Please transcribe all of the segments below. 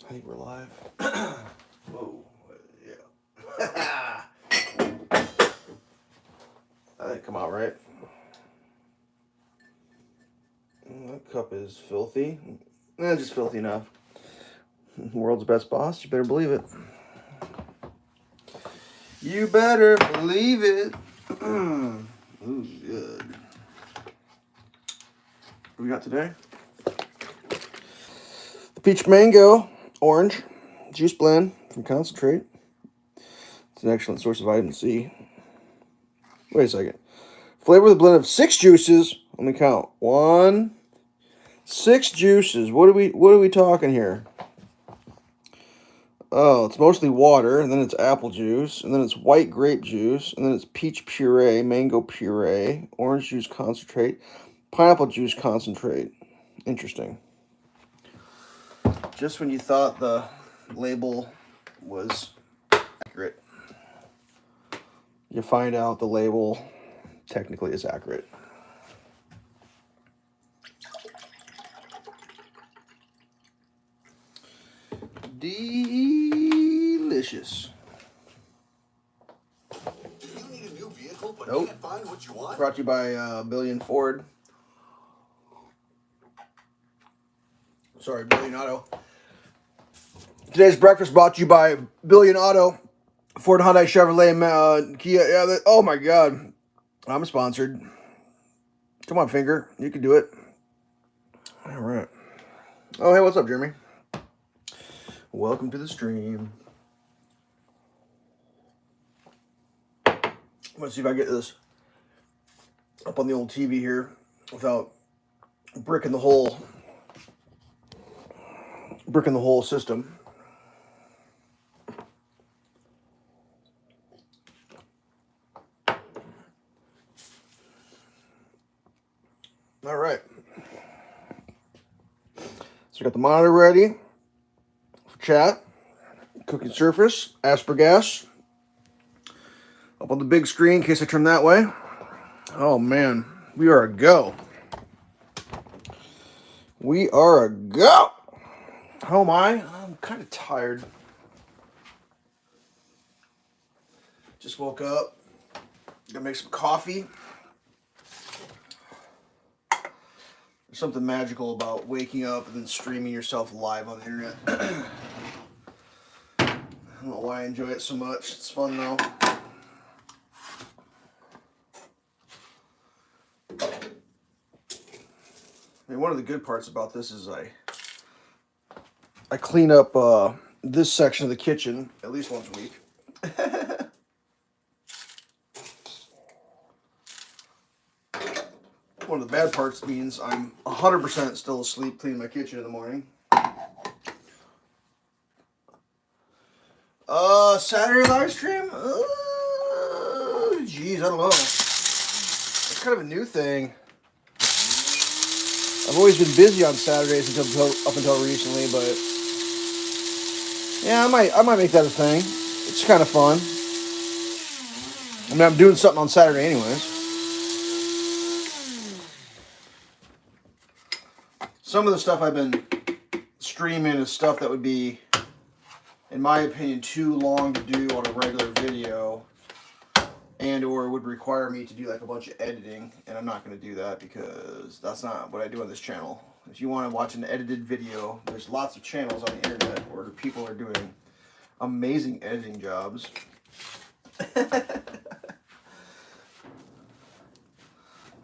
I think we're live. Whoa. Yeah. That didn't come out right. That cup is filthy. Just filthy enough. World's best boss, you better believe it. You better believe it. Ooh, good. What we got today? The peach mango orange juice blend from concentrate. It's an excellent source of vitamin C. Wait a second. Flavor with a blend of 6 juices. Let me count. 6 juices. What are we talking here? Oh, it's mostly water, and then it's apple juice, and then it's white grape juice, and then it's peach puree, mango puree, orange juice concentrate, pineapple juice concentrate. Interesting. Just when you thought the label was accurate, you find out the label technically is accurate. Delicious. Do you need a new vehicle but Nope. can't find what you want? Brought to you by Billion Ford. Sorry, Billion Auto. Today's breakfast brought to you by Billion Auto, Ford, Hyundai, Chevrolet, Kia. Yeah, oh my God, I'm sponsored. Come on, finger, you can do it. All right. Oh, hey, what's up, Jeremy? Welcome to the stream. Let's see if I get this up on the old TV here without bricking the whole system. All right. So I got the monitor ready for chat. Cooking surface, Asparagus. Up on the big screen in case I turn that way. Oh man, we are a go. We are a go. How am I? I'm kind of tired. Just woke up. Gonna make some coffee. There's something magical about waking up and then streaming yourself live on the internet. I don't know why I enjoy it so much. It's fun though. I mean, one of the good parts about this is I clean up this section of the kitchen at least once a week. One of the bad parts means I'm 100% still asleep cleaning my kitchen in the morning. Saturday live stream? Geez, I don't know. It's kind of a new thing. I've always been busy on Saturdays up until recently, but yeah, I might make that a thing. It's kind of fun. I mean, I'm doing something on Saturday anyways. Some of the stuff I've been streaming is stuff that would be, in my opinion, too long to do on a regular video, and or would require me to do like a bunch of editing, and I'm not going to do that because that's not what I do on this channel. If you want to watch an edited video, there's lots of channels on the internet where people are doing amazing editing jobs. I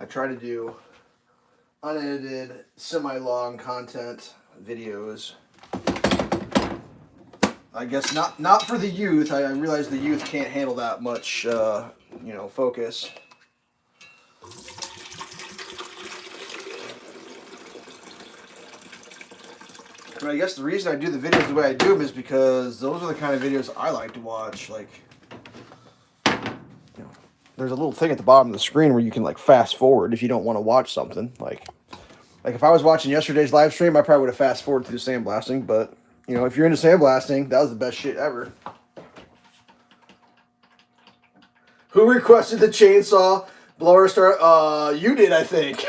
try to do unedited, semi-long content videos. I guess not for the youth. I realize the youth can't handle that much, focus. But I guess the reason I do the videos the way I do them is because those are the kind of videos I like to watch. Like, there's a little thing at the bottom of the screen where you can like fast forward if you don't want to watch something. Like if I was watching yesterday's live stream, I probably would have fast forwarded through sandblasting. But if you're into sandblasting, that was the best shit ever. Who requested the chainsaw blower start? You did, I think.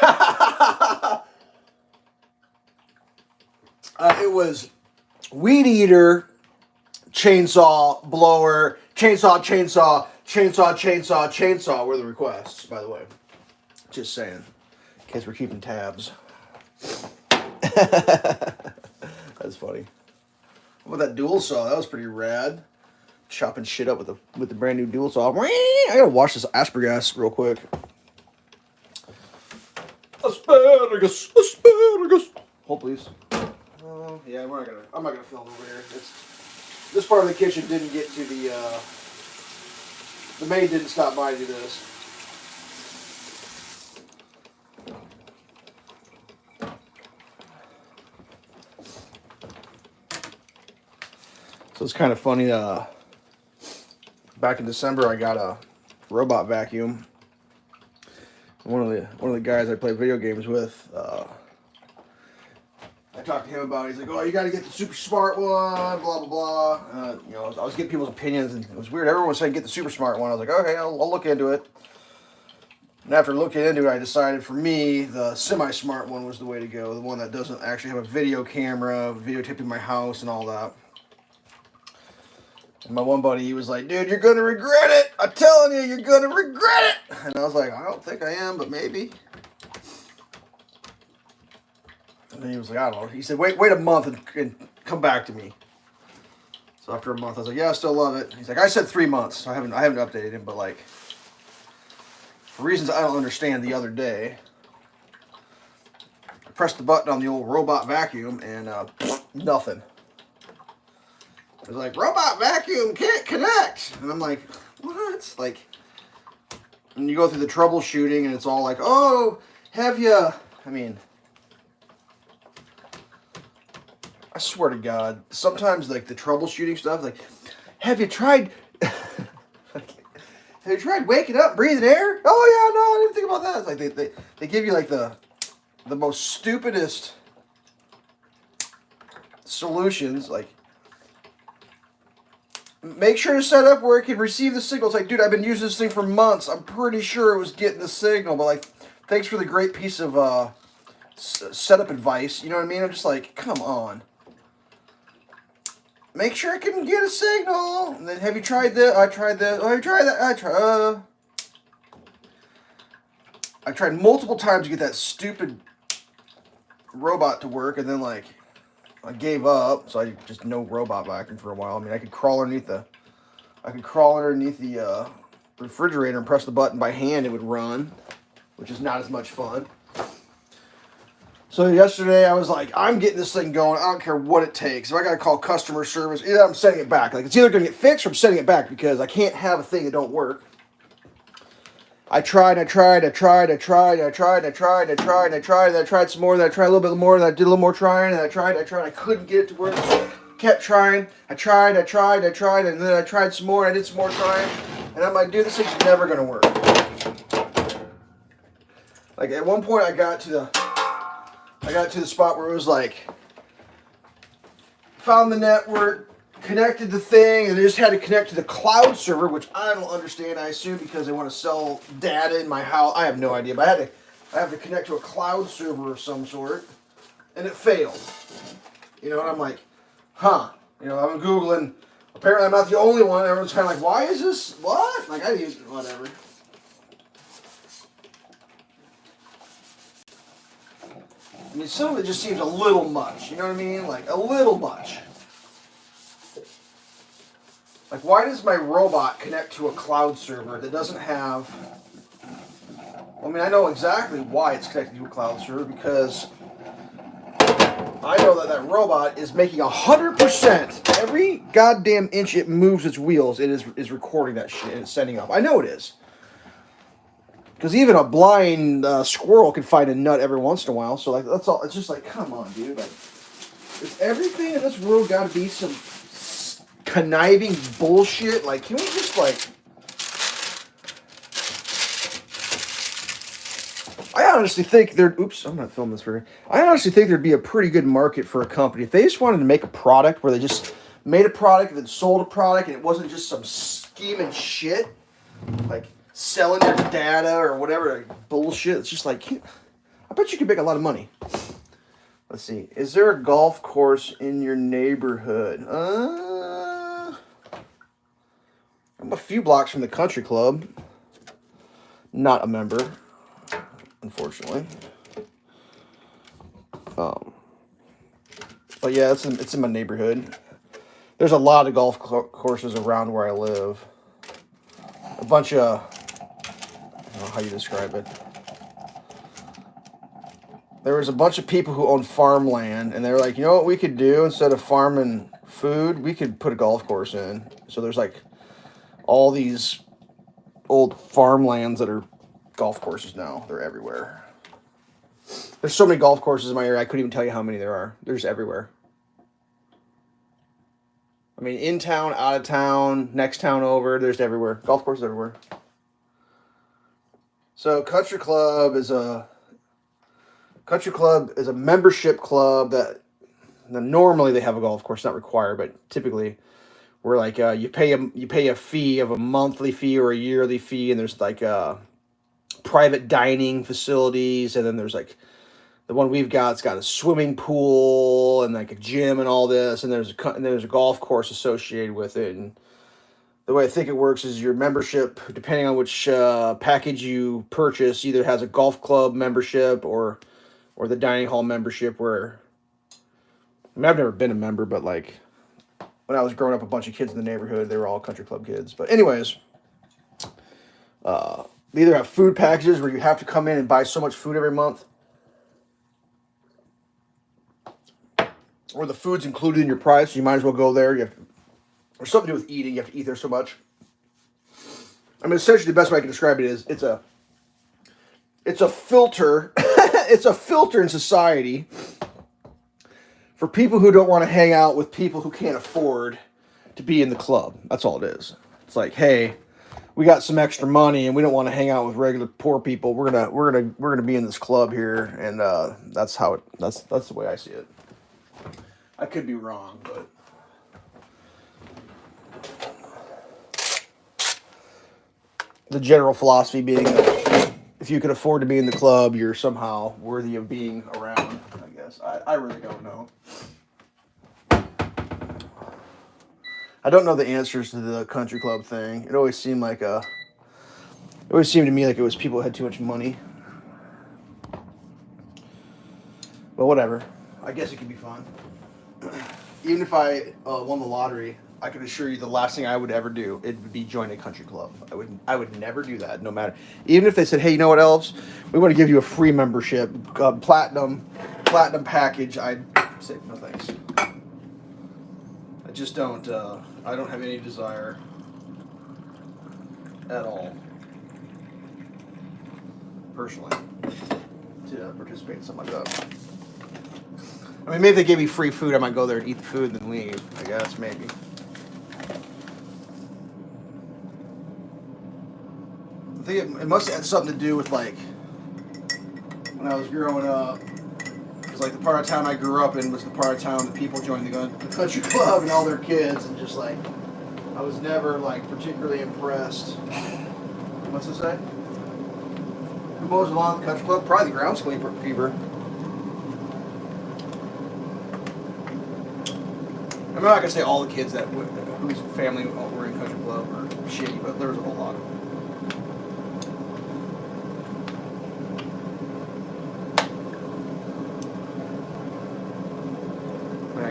It was weed eater, chainsaw, blower, chainsaw were the requests, by the way. Just saying, in case we're keeping tabs. That's funny. What about that dual saw? That was pretty rad. Chopping shit up with the brand new dual saw. I gotta wash this asparagus real quick. Asparagus. Hold please. Yeah, I'm not gonna film over here. This part of the kitchen didn't get to the maid didn't stop by to do this. So it's kind of funny. Back in December, I got a robot vacuum. One of the guys I play video games with, I talked to him about it. He's like, "Oh, you got to get the super smart one, blah blah blah." I was getting people's opinions, and it was weird. Everyone was saying get the super smart one. I was like, "Okay, I'll look into it." And after looking into it, I decided for me the semi-smart one was the way to go. The one that doesn't actually have a video camera, videotaping my house and all that. And my one buddy, he was like, "Dude, you're gonna regret it. I'm telling you, you're gonna regret it." And I was like, "I don't think I am, but maybe." And then he was like, "I don't know." He said, "Wait a month and come back to me." So after a month, I was like, "Yeah, I still love it." He's like, "I said 3 months." So I haven't updated him, but like for reasons I don't understand, the other day, I pressed the button on the old robot vacuum and nothing. It was like, "Robot vacuum can't connect." And I'm like, "What?" Like, and you go through the troubleshooting and it's all like, "Oh, have you..." I mean, I swear to God, sometimes like the troubleshooting stuff, like, "Have you tried... have you tried waking up, breathing air?" "Oh yeah, no, I didn't think about that." It's like they give you like the most stupidest solutions, like, "Make sure to set up where it can receive the signal." It's like, dude, I've been using this thing for months. I'm pretty sure it was getting the signal, but like, thanks for the great piece of setup advice. You know what I mean? I'm just like, come on. Make sure it can get a signal. And then, "Have you tried this?" "I tried this." "Oh, have you tried that?" I tried multiple times to get that stupid robot to work, and then like, I gave up, so I just no robot vacuum for a while. I mean, I could crawl underneath the refrigerator and press the button by hand. It would run, which is not as much fun. So yesterday I was like, I'm getting this thing going. I don't care what it takes. If I gotta call customer service, either I'm sending it back. Like, it's either gonna get fixed or I'm sending it back because I can't have a thing that don't work. I tried some more, then I tried a little bit more, then I did a little more trying, and I tried, I couldn't get it to work. Kept trying, I tried, and then I tried some more, and I did some more trying, and I'm like, dude, this thing's never gonna work. Like, at one point I got to the spot where it was like, found the network, connected the thing, and they just had to connect to the cloud server, which I don't understand. I assume because they want to sell data in my house. I have no idea, but I have to connect to a cloud server of some sort, and it failed. You know, and I'm like, huh. You know, I'm Googling. Apparently I'm not the only one. Everyone's kind of like, why is this? What? Like, I use whatever. I mean, some of it just seems a little much. You know what I mean? Like, a little much. Like, why does my robot connect to a cloud server that doesn't have... I mean, I know exactly why it's connected to a cloud server, because I know that robot is making 100%. Every goddamn inch it moves its wheels, it is recording that shit and it's sending off. I know it is. Because even a blind squirrel can find a nut every once in a while. So, like, that's all. It's just like, come on, dude. Like, is everything in this world got to be some conniving bullshit? Like, can we just, like... I honestly think there'd... Oops, I'm not filming this for you. I honestly think there'd be a pretty good market for a company. If they just wanted to make a product where they just made a product and then sold a product and it wasn't just some scheming shit. Like, selling their data or whatever bullshit. It's just like, I bet you could make a lot of money. Let's see. Is there a golf course in your neighborhood? I'm a few blocks from the country club. Not a member, unfortunately. But yeah, it's in my neighborhood. There's a lot of golf courses around where I live. A bunch of, I don't know how you describe it. There was a bunch of people who owned farmland, and they were like, you know what we could do instead of farming food? We could put a golf course in. So there's like all these old farmlands that are golf courses now. They're everywhere. There's so many golf courses in my area, I couldn't even tell you how many there are. They're just everywhere. I mean, in town, out of town, next town over, there's everywhere. Golf courses everywhere. So country club is a membership club that normally they have a golf course, not required, but typically where like you pay a fee of a monthly fee or a yearly fee, and there's like private dining facilities, and then there's like the one we've got. It's got a swimming pool and like a gym and all this, and there's a golf course associated with it. And the way I think it works is your membership, depending on which package you purchase, either has a golf club membership or the dining hall membership. Where I mean, I've never been a member, but like when I was growing up, a bunch of kids in the neighborhood, they were all country club kids. But anyways, they either have food packages where you have to come in and buy so much food every month, or the food's included in your price. So you might as well go there. You have to, or something to do with eating. You have to eat there so much. I mean, essentially, the best way I can describe it is it's a filter. It's a filter in society for people who don't want to hang out with people who can't afford to be in the club. That's all it is. It's like, hey, we got some extra money and we don't want to hang out with regular poor people. We're gonna be in this club here, and that's the way I see it. I could be wrong, but the general philosophy being that if you can afford to be in the club, you're somehow worthy of being around, I guess. I really don't know. I don't know the answers to the country club thing. It always seemed to me like it was people who had too much money. But whatever. I guess it could be fun. Even if I won the lottery, I can assure you the last thing I would ever do, it would be join a country club. I would never do that, no matter. Even if they said, hey, you know what else? We want to give you a free membership, platinum package. I'd say no thanks. I just don't. I don't have any desire at all, personally, to participate in something like that. I mean, maybe if they gave me free food, I might go there and eat the food and then leave. I guess, maybe. I think it must have had something to do with, like, when I was growing up. Because, like, the part of town I grew up in was the part of town that people joined the country club and all their kids. And just, like, I was never, like, particularly impressed. What's it say? Who mows the lawn at the country club? Probably the groundskeeper. I'm not gonna say all the kids whose family were in country club are shitty, but there was a whole lot of them. I mean,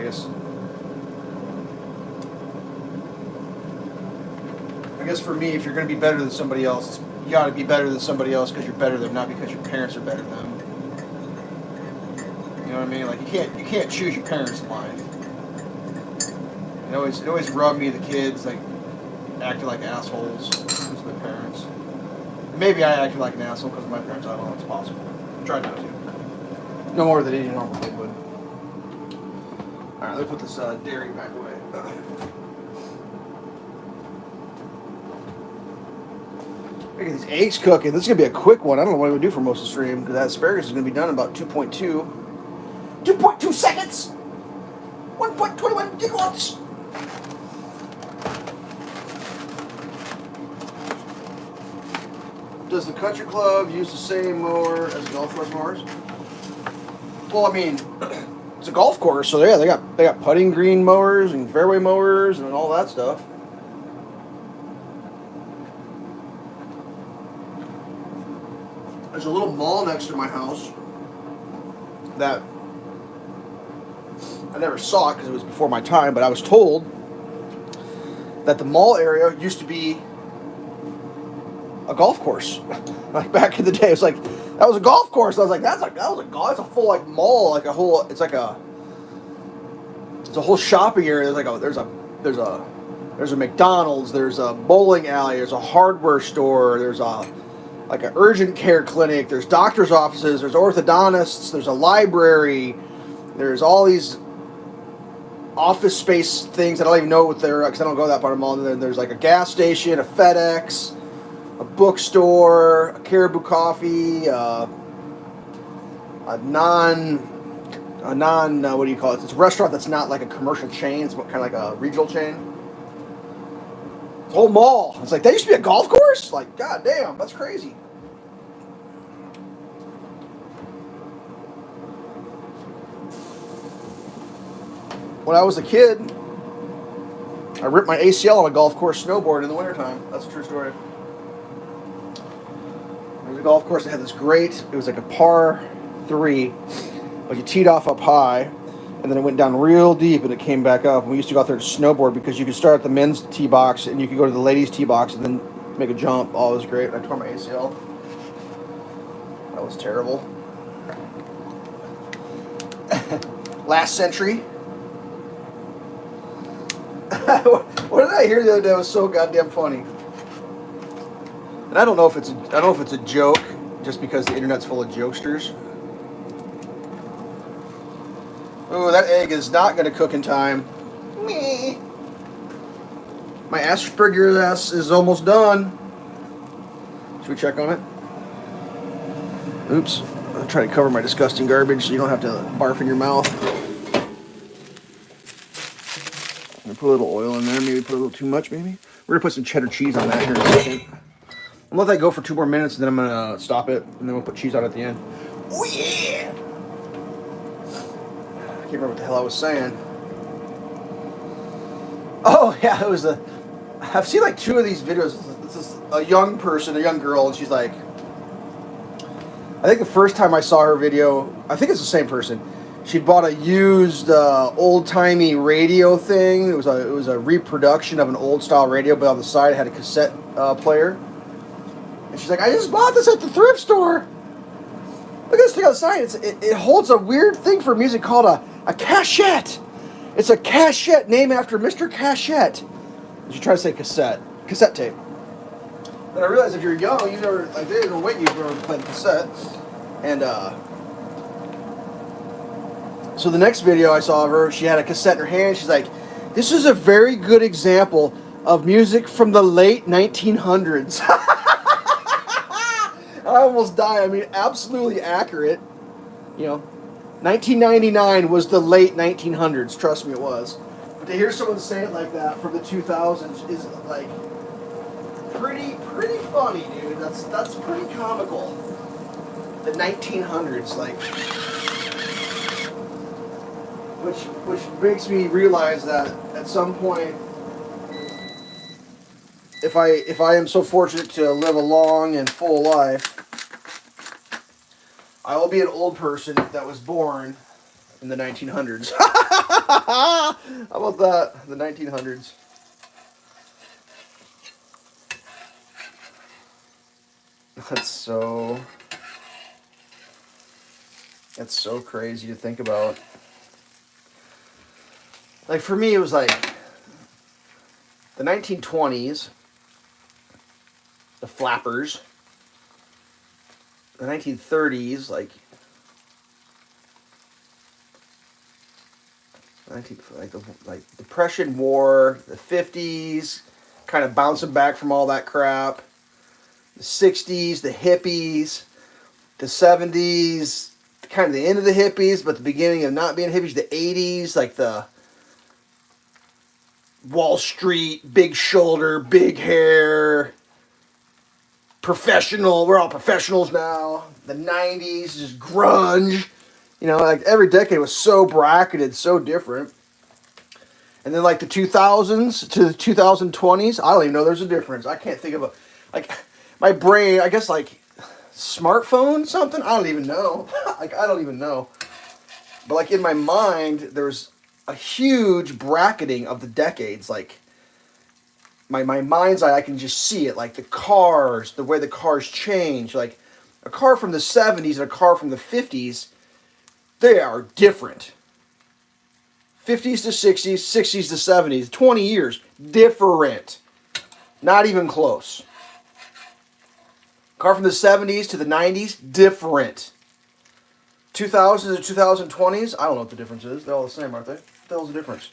I guess for me, if you're gonna be better than somebody else, you gotta be better than somebody else because you're better than them, not because your parents are better than them. You know what I mean? Like you can't choose your parents in life. It always rubbed me, the kids, like, acting like assholes because of their parents. Maybe I acted like an asshole because of my parents. I don't know. It's possible. I tried not to. No more than any normal kid would. Alright, let me put this dairy back away. Look at these eggs cooking. This is going to be a quick one. I don't know what I'm going to do for most of the stream because that asparagus is going to be done in about 2.2 seconds. 1.21 gigawatts. Does the country club use the same mower as the golf course mowers? Well, I mean, it's a golf course, so yeah, they got putting green mowers and fairway mowers and all that stuff. There's a little mall next to my house that I never saw it because it was before my time, but I was told that the mall area used to be a golf course. Like back in the day, it was like that was a golf course. I was like, that's a full like mall, like a whole. It's a whole shopping area. There's a McDonald's, there's a bowling alley, there's a hardware store, there's a like an urgent care clinic, there's doctor's offices, there's orthodontists, there's a library, there's all these office space things. I don't even know what they're because I don't go that part of the mall. And then there's like a gas station, a FedEx, a bookstore, a Caribou Coffee, a non what do you call it? It's a restaurant that's not like a commercial chain. It's kind of like a regional chain. The whole mall. It's like that used to be a golf course. Like, god damn, that's crazy. When I was a kid, I ripped my ACL on a golf course snowboard in the wintertime. That's a true story. There was a golf course that had this great, it was like a par 3, but you teed off up high, and then it went down real deep, and it came back up. And we used to go out there to snowboard because you could start at the men's tee box, and you could go to the ladies' tee box, and then make a jump. Oh, it was great. I tore my ACL. That was terrible. Last century. What did I hear the other day? It was so goddamn funny. And I don't know if it's a joke, just because the internet's full of jokesters. Oh, that egg is not going to cook in time. Me. My Asparagus is almost done. Should we check on it? Oops. I'll try to cover my disgusting garbage so you don't have to barf in your mouth. I'm gonna put a little oil in there, maybe put a little too much, maybe. We're gonna put some cheddar cheese on that here in a second. I'm gonna let that go for 2 more minutes, and then I'm gonna stop it, and then we'll put cheese on it at the end. Oh yeah! I can't remember what the hell I was saying. Oh yeah, it was I've seen like 2 of these videos. This is a young person, a young girl, and she's like, I think the first time I saw her video, I think it's the same person. She bought a used old-timey radio thing. It was a reproduction of an old-style radio, but on the side it had a cassette player. And she's like, I just bought this at the thrift store. Look at this thing on the side. It holds a weird thing for music called a cachette. It's a cachette named after Mr. Cachette. She tried to say cassette tape. Then I realized if you're young, you never like they didn't wait you for playing cassette. And so the next video I saw of her, she had a cassette in her hand. She's like, this is a very good example of music from the late 1900s. I almost died. I mean, absolutely accurate. You know, 1999 was the late 1900s. Trust me, it was. But to hear someone say it like that from the 2000s is like pretty funny, dude. That's pretty comical. The 1900s, like. Which makes me realize that at some point, if I am so fortunate to live a long and full life, I will be an old person that was born in the 1900s. How about that? The 1900s. That's so crazy to think about. Like, for me, it was like the 1920s, the flappers, the 1930s, like Depression War, the 50s, kind of bouncing back from all that crap, the 60s, the hippies, the 70s, kind of the end of the hippies, but the beginning of not being hippies, the 80s, like the Wall Street, big shoulder, big hair, professional. We're all professionals now. The 90s, just grunge. You know, like every decade was so bracketed, so different. And then like the 2000s to the 2020s, I don't even know there's a difference. I can't think of a, like, my brain, I guess like smartphone something? I don't even know. Like, I don't even know. But like in my mind, there's a huge bracketing of the decades. Like my mind's eye, I can just see it. Like the cars, the way the cars change. Like a car from the 70s and a car from the 50s, they are different. 50s to 60s, 60s to 70s, 20 years, different. Not even close. Car from the 70s to the 90s, different. 2000s to 2020s, I don't know what the difference is. They're all the same, aren't they? What the hell's the difference?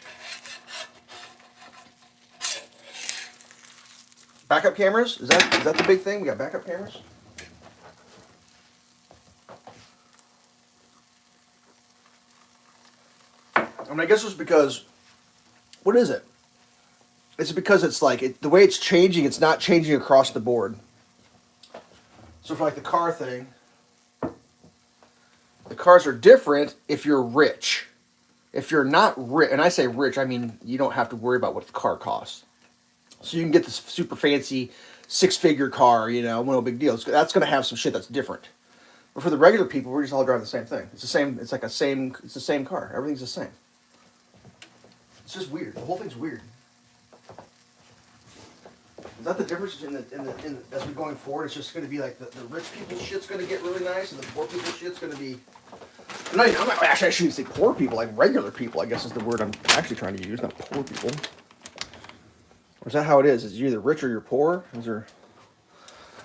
Backup cameras? Is that the big thing? We got backup cameras? I mean, I guess it's because, what is it? It's because it's like, the way it's changing, it's not changing across the board. So for like the car thing, the cars are different if you're rich. If you're not rich, and I say rich, I mean you don't have to worry about what the car costs. So you can get this super fancy 6-figure car, you know, no big deal. That's going to have some shit that's different. But for the regular people, we're just all driving the same thing. It's the same. It's like it's the same car. Everything's the same. It's just weird. The whole thing's weird. Is that the difference as we're going forward? It's just going to be like the rich people shit's going to get really nice, and the poor people shit's going to be. I'm not actually, I shouldn't say poor people. Like regular people, I guess is the word I'm actually trying to use, not poor people. Or is that how it is? Is you're either rich or you're poor? Is there,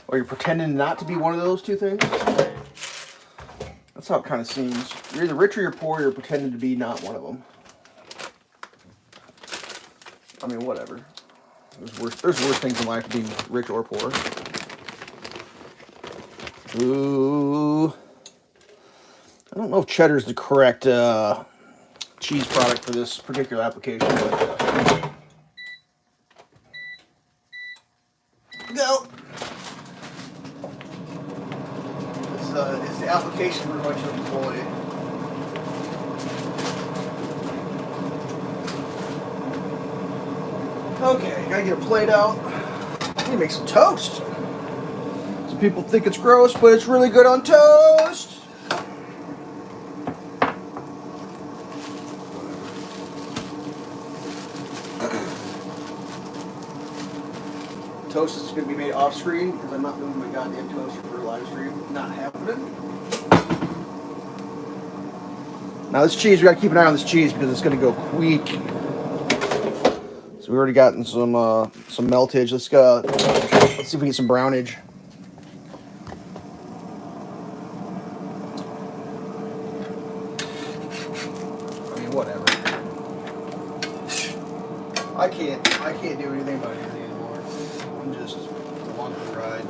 or you're pretending not to be one of those two things? That's how it kind of seems. You're either rich or you're poor. You're pretending to be not one of them. I mean, whatever. There's worse things in life than being rich or poor. Ooh. I don't know if cheddar is the correct cheese product for this particular application. But, go. It's the application we're going to employ. Okay, gotta get a plate out. I need to make some toast. Some people think it's gross, but it's really good on toast. Toast is going to be made off screen because I'm not moving my goddamn toaster for a live stream. Not happening. Now this cheese, we got to keep an eye on this cheese because it's going to go quick. So we already gotten some meltage. Let's see if we get some brownage. I mean, whatever. I can't do anything about anything anymore. I'm just along for the ride.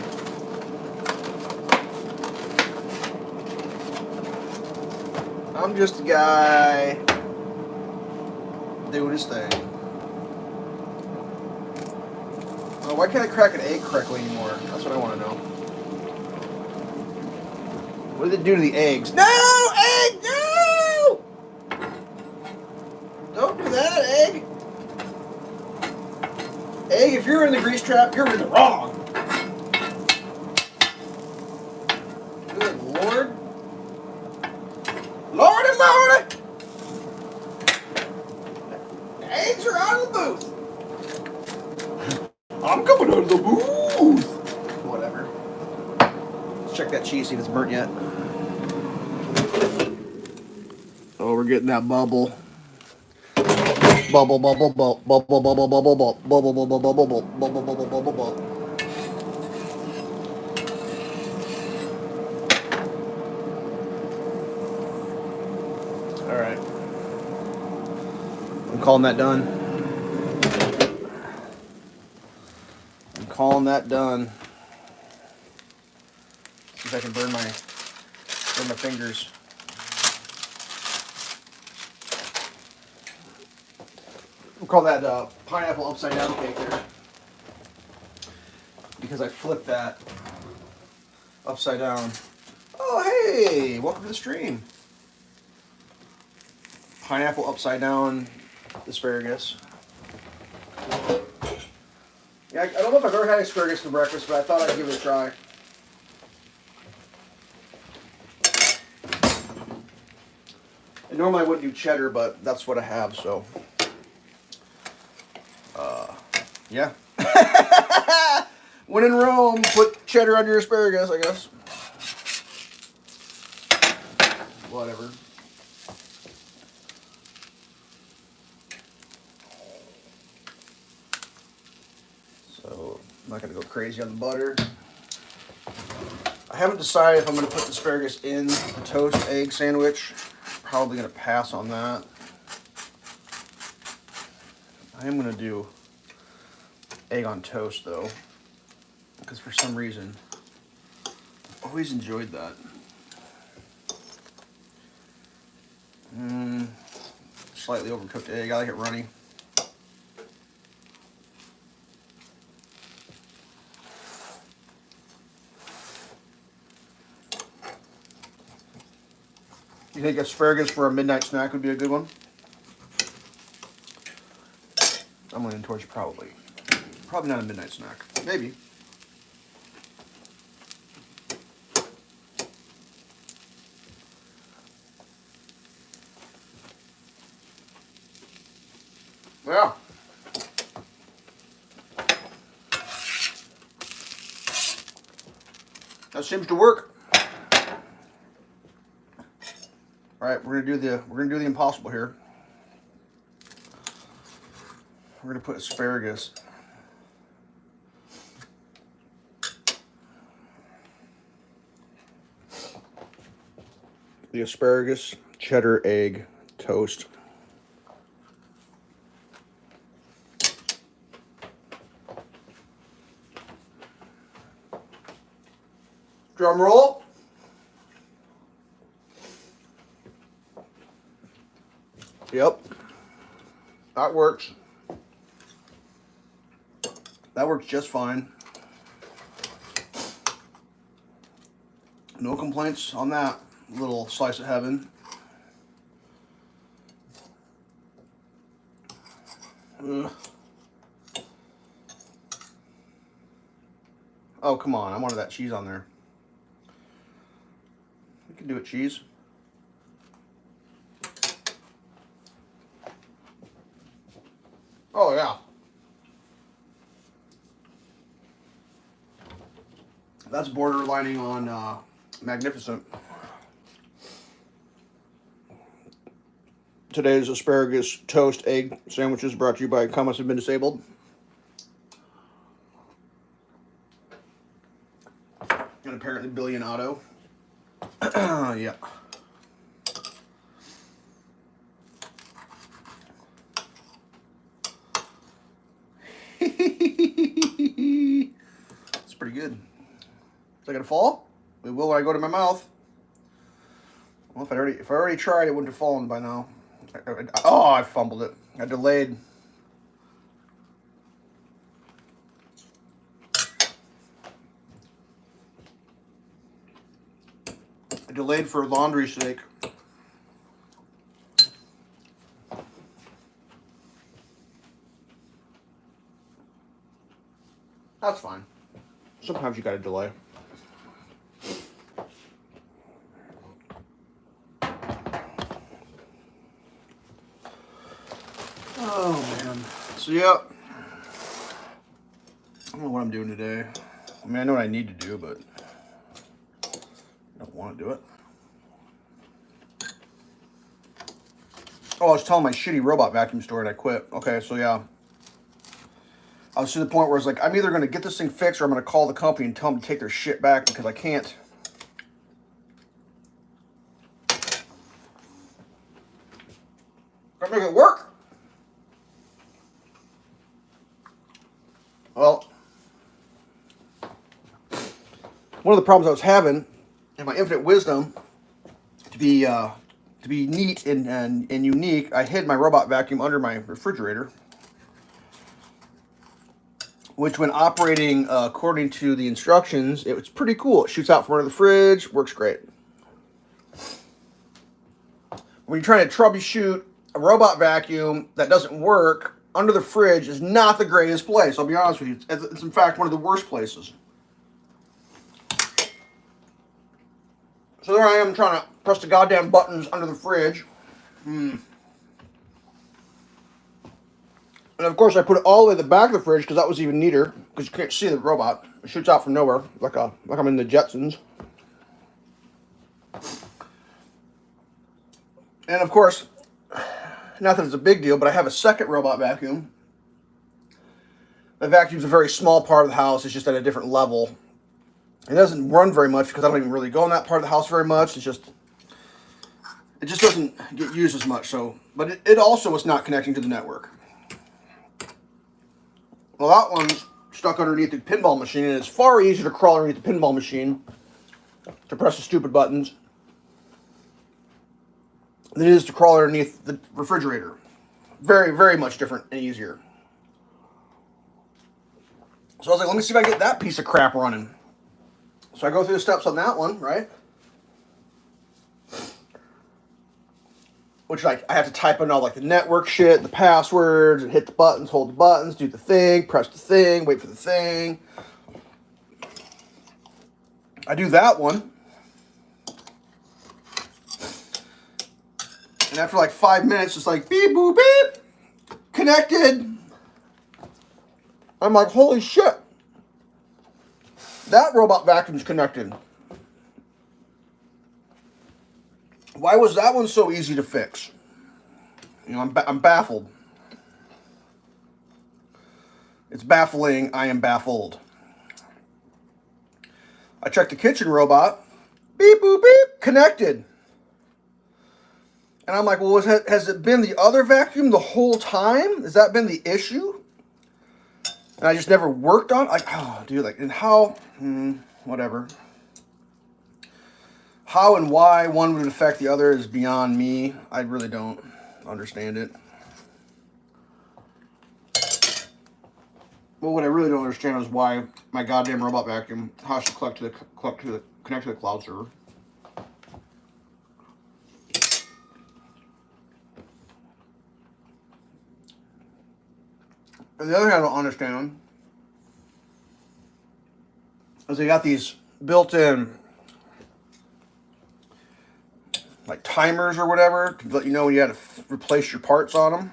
I'm just a guy doing his thing. Oh, why can't I crack an egg correctly anymore? That's what I want to know. What did it do to the eggs? No! Egg! No! Don't do that, egg! Egg, if you're in the grease trap, you're in the wrong. Good Lord. Lordy, Lordy! The eggs are out of the booth. I'm coming out of the booth. Whatever. Let's check that cheese, see if it's burnt yet. Oh, we're getting that bubble. Bubble, bubble, bubble, bubble, bubble, bubble, bubble, bubble, bubble, bubble, bubble, bubble, bubble, bubble, bubble. All right. I'm calling that done. I'm calling that done. See if I can burn my fingers. We'll call that pineapple upside down cake there. Because I flipped that upside down. Oh, hey! Welcome to the stream. pineapple upside down asparagus. Yeah, I don't know if I've ever had asparagus for breakfast, but I thought I'd give it a try. And normally I wouldn't do cheddar, but that's what I have, so. Yeah. When in Rome, put cheddar on your asparagus, I guess. Whatever. So, I'm not going to go crazy on the butter. I haven't decided if I'm going to put the asparagus in the toast egg sandwich. Probably going to pass on that. I am going to do egg on toast, though, because for some reason, I've always enjoyed that. Slightly overcooked egg. I like it runny. You think asparagus for a midnight snack would be a good one? I'm leaning towards probably. Probably not a midnight snack. Maybe. Yeah. That seems to work. All right, we're gonna do the impossible here. We're gonna put asparagus. The asparagus cheddar egg toast. Drum roll. Yep. That works. That works just fine. No complaints on that little slice of heaven. Ugh. Oh, come on. I wanted that cheese on there. We can do it, cheese. Oh, yeah. That's borderlining on magnificent. Today's asparagus toast egg sandwiches brought to you by Comments Have Been Disabled. And apparently Billion Auto. Yeah. It's pretty good. Is it gonna fall? It will when I go to my mouth. Well, if I already tried, it wouldn't have fallen by now. Oh, I fumbled it. I delayed. I delayed for laundry's sake. That's fine. Sometimes you gotta delay. Oh man. So yeah. I don't know what I'm doing today. I mean, I know what I need to do, but I don't want to do it. Oh, I was telling my shitty robot vacuum store and I quit. Okay, so yeah. I was to the point where I was like, I'm either going to get this thing fixed or I'm going to call the company and tell them to take their shit back because I can't. Gotta make it work. Well, one of the problems I was having, in my infinite wisdom, to be neat and unique, I hid my robot vacuum under my refrigerator, which when operating according to the instructions, it was pretty cool. It shoots out from under the fridge, works great. When you're trying to troubleshoot a robot vacuum that doesn't work under the fridge is not the greatest place. I'll be honest with you. It's in fact one of the worst places. So there I am trying to press the goddamn buttons under the fridge. And of course I put it all the way at the back of the fridge because that was even neater. Because you can't see the robot. It shoots out from nowhere like I'm in the Jetsons. And of course, not that it's a big deal, but I have a second robot vacuum. The vacuum's a very small part of the house. It's just at a different level. It doesn't run very much because I don't even really go in that part of the house very much. It just doesn't get used as much. So, but it also was not connecting to the network. Well, that one's stuck underneath the pinball machine, and it's far easier to crawl underneath the pinball machine to press the stupid buttons than it is to crawl underneath the refrigerator. Very, very much different and easier. So I was like, let me see if I can get that piece of crap running. So I go through the steps on that one, right? Which, like, I have to type in all, like, the network shit, the passwords, and hit the buttons, hold the buttons, do the thing, press the thing, wait for the thing. I do that one. And after, like, 5 minutes, it's like, beep, boop, beep, connected. I'm like, holy shit. That robot vacuum's connected. Why was that one so easy to fix? You know, I'm baffled. It's baffling. I am baffled. I checked the kitchen robot. Beep, boop, beep. Connected. And I'm like, well, has it been the other vacuum the whole time? Has that been the issue? And I just never worked on it? Like, oh, dude, like, and how? Whatever. How and why one would affect the other is beyond me. I really don't understand it. Well, what I really don't understand is why my goddamn robot vacuum has to connect to the cloud server. And the other thing I don't understand is they got these built-in, like, timers or whatever to let you know when you had to replace your parts on them.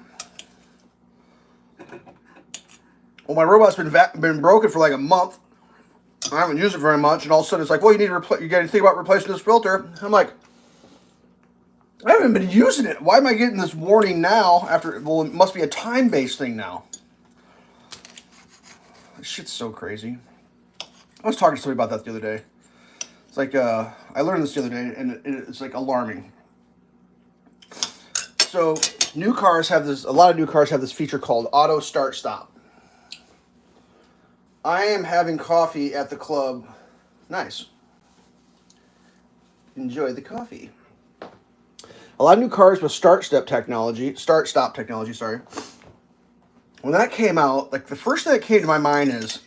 Well, my robot's been broken for like a month. I haven't used it very much, and all of a sudden it's like, well, you got to think about replacing this filter. I'm like, I haven't been using it. Why am I getting this warning now? Well, it must be a time-based thing now. This shit's so crazy. I was talking to somebody about that the other day. It's like, I learned this the other day, and it's like alarming. So, a lot of new cars have this feature called auto start stop. I am having coffee at the club. Nice. Enjoy the coffee. A lot of new cars with start-stop technology, sorry. When that came out, like, the first thing that came to my mind is,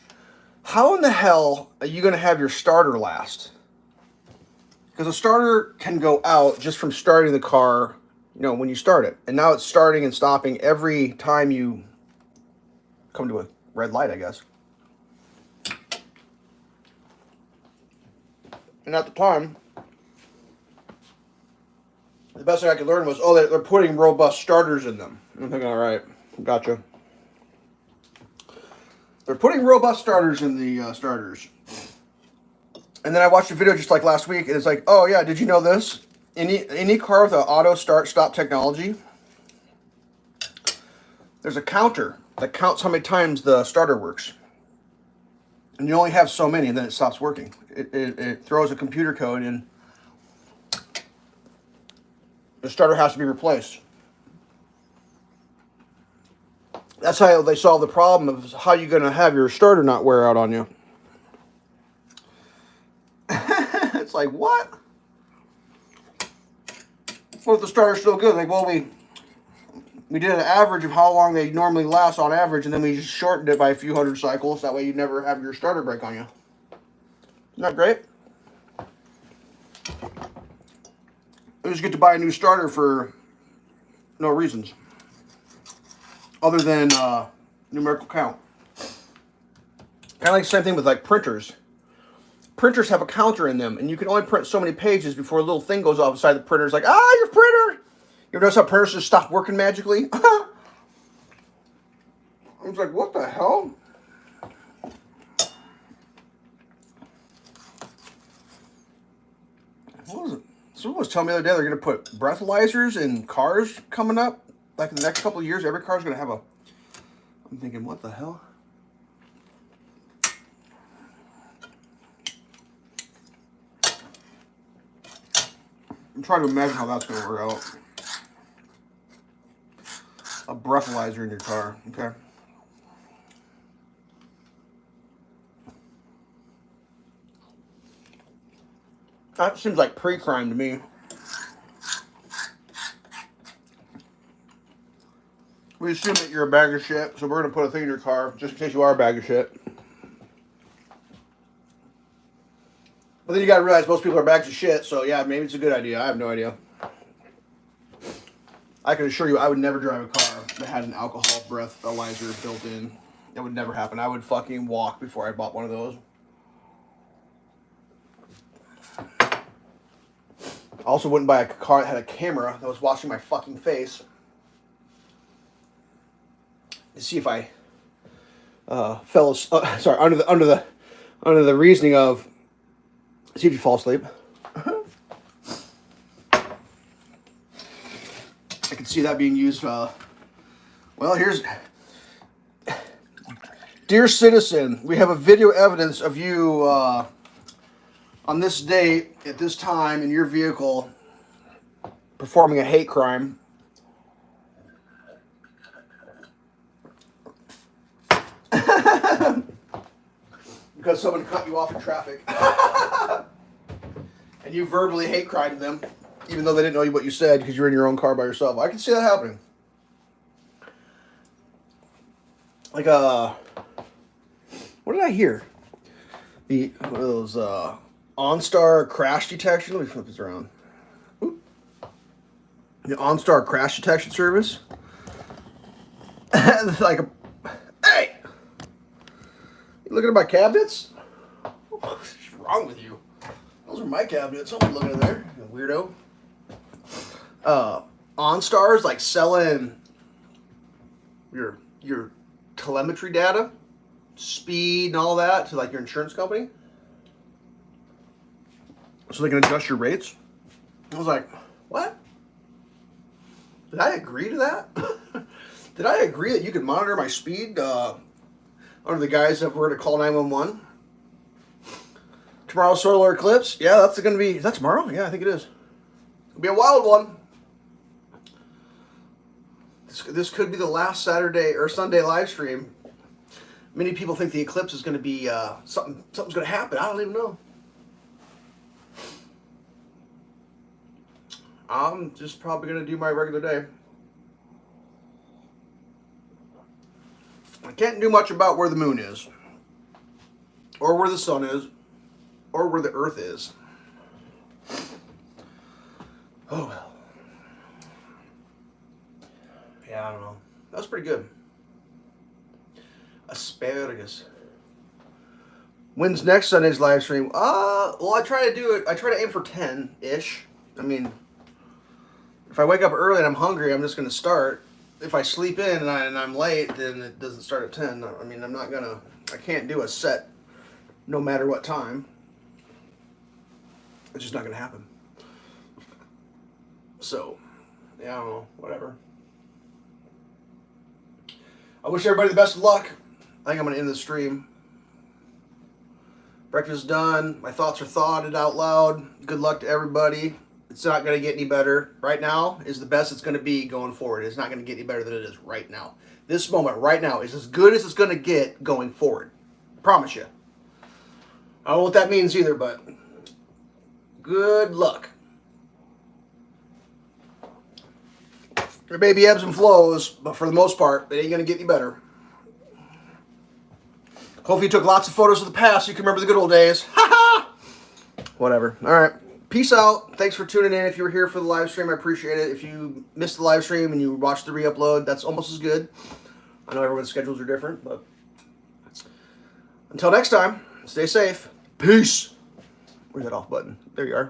how in the hell are you going to have your starter last? Because a starter can go out just from starting the car, you know, when you start it. And now it's starting and stopping every time you come to a red light, I guess. And at the time, the best thing I could learn was, oh, they're putting robust starters in them. I'm thinking, all right, gotcha. They're putting robust starters in the starters. And then I watched a video just like last week, and it's like, oh yeah, did you know this? Any car with an auto start-stop technology, there's a counter that counts how many times the starter works. And you only have so many, and then it stops working. It throws a computer code in. The starter has to be replaced. That's how they solve the problem of how you're going to have your starter not wear out on you. It's like, what? What if the starter's still good? Like, well, we did an average of how long they normally last on average, and then we just shortened it by a few hundred cycles. That way you never have your starter break on you. Isn't that great? You just get to buy a new starter for No reasons. Other than numerical count. Kind of like the same thing with like printers. Printers have a counter in them, and you can only print so many pages before a little thing goes off inside the printer. It's like, your printer! You ever notice how printers just stop working magically? I was like, what the hell? What was it? Someone was telling me the other day they're going to put breathalyzers in cars coming up. Like in the next couple of years, every car's going to have a... I'm thinking, what the hell? I'm trying to imagine how that's going to work out. A breathalyzer in your car, okay? That seems like pre-crime to me. We assume that you're a bag of shit, so we're going to put a thing in your car just in case you are a bag of shit. But then you got to realize most people are bags of shit, so yeah, maybe it's a good idea. I have no idea. I can assure you I would never drive a car that had an alcohol breathalyzer built in. That would never happen. I would fucking walk before I bought one of those. I also wouldn't buy a car that had a camera that was watching my fucking face. To see if I under the reasoning of see if you fall asleep. I can see that being used. Well, here's, dear citizen, we have a video evidence of you on this date at this time in your vehicle performing a hate crime. Because someone cut you off in traffic. And you verbally hate crimed them, even though they didn't know what you said because you're in your own car by yourself. I can see that happening. Like, what did I hear? One of those OnStar crash detection. Let me flip this around. Oop. The OnStar crash detection service. Like hey! You looking at my cabinets? What's wrong with you? Those are my cabinets. I'm looking in there, you weirdo. OnStar's like selling your telemetry data, speed and all that to like your insurance company, so they can adjust your rates. I was like, what? Did I agree to that? Did I agree that you could monitor my speed under the guise of we're going to call 911? Tomorrow's solar eclipse? Yeah, that's going to be... Is that tomorrow? Yeah, I think it is. It'll be a wild one. This could be the last Saturday or Sunday live stream. Many people think the eclipse is going to be... something's going to happen. I don't even know. I'm just probably going to do my regular day. I can't do much about where the moon is, or where the sun is, or where the earth is. Oh well. Yeah, I don't know. That was pretty good. Asparagus. When's next Sunday's live stream? Well, I try to aim for 10-ish. I mean, if I wake up early and I'm hungry, I'm just going to start. If I sleep in and I'm late, then it doesn't start at 10. I mean, I can't do a set no matter what time. It's just not going to happen. So, yeah, I don't know, whatever. I wish everybody the best of luck. I think I'm going to end the stream. Breakfast is done. My thoughts are thoughted out loud. Good luck to everybody. It's not going to get any better. Right now is the best it's going to be going forward. It's not going to get any better than it is right now. This moment right now is as good as it's going to get going forward. I promise you. I don't know what that means either, but good luck. There may be ebbs and flows, but for the most part, it ain't going to get any better. Hopefully you took lots of photos of the past so you can remember the good old days. Ha ha! Whatever. All right. peace out. Thanks for tuning in. If you were here for the live stream, I appreciate it. If you missed the live stream and you watched the re-upload, that's almost as good. I know everyone's schedules are different, but until next time, stay safe. Peace. Where's that off button? There you are.